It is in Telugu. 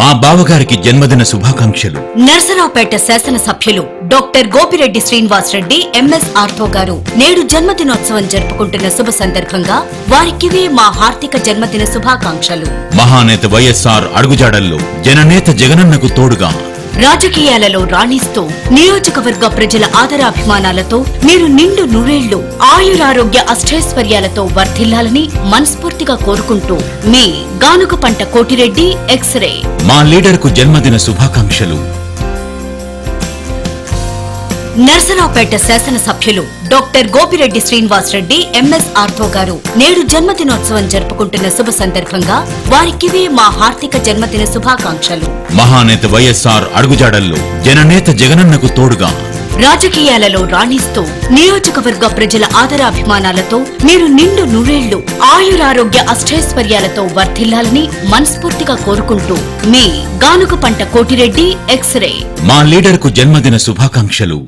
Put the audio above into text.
మా బావగారికి జన్మదిన శుభాకాంక్షలు. నర్సరావుపేట శాసనసభ్యులు doctor Gopireddy Srinivas Reddy MS ortho గారు నేడు జన్మదినోత్సవం జరుపుకుంటున్న శుభ సందర్భంగా వారికివే మా హార్దిక జన్మదిన శుభాకాంక్షలు. మహానేత వైఎస్ఆర్ అడుగుజాడల్లో జననేత జగనన్నకు తోడుగా రాజకీయాలలో రాణిస్తూ నియోజకవర్గ ప్రజల ఆదరాభిమానాలతో మీరు నిండు నూరేళ్లు ఆయురారోగ్య అష్టైశ్వర్యాలతో వర్ధిల్లాలని మనస్ఫూర్తిగా కోరుకుంటూ మీ గానుగపంట కోటిరెడ్డి ఎక్స్రే. మా లీడర్కు జన్మదిన శుభాకాంక్షలు. నర్సరావుపేట శాసనసభ్యులు doctor Gopireddy Srinivas Reddy MS ortho గారు నేడు జన్మదినోత్సవం జరుపుకుంటున్న శుభ సందర్భంగా వారికివే మా హార్దిక జన్మదిన శుభాకాంక్షలు. మహానేత వైఎస్ఆర్ అడుగుజాడల్లో జననేత జగనన్నకు తోడుగా రాజకీయాలలో రాణిస్తూ నియోజకవర్గ ప్రజల ఆదరాభిమానాలతో మీరు నిండు నూరేళ్లు ఆయురారోగ్య అష్టైశ్వర్యాలతో వర్ధిల్లాలని మనస్ఫూర్తిగా కోరుకుంటూ మీ గానుగపంట కోటిరెడ్డి ఎక్స్రే. మా లీడర్కు జన్మదిన శుభాకాంక్షలు.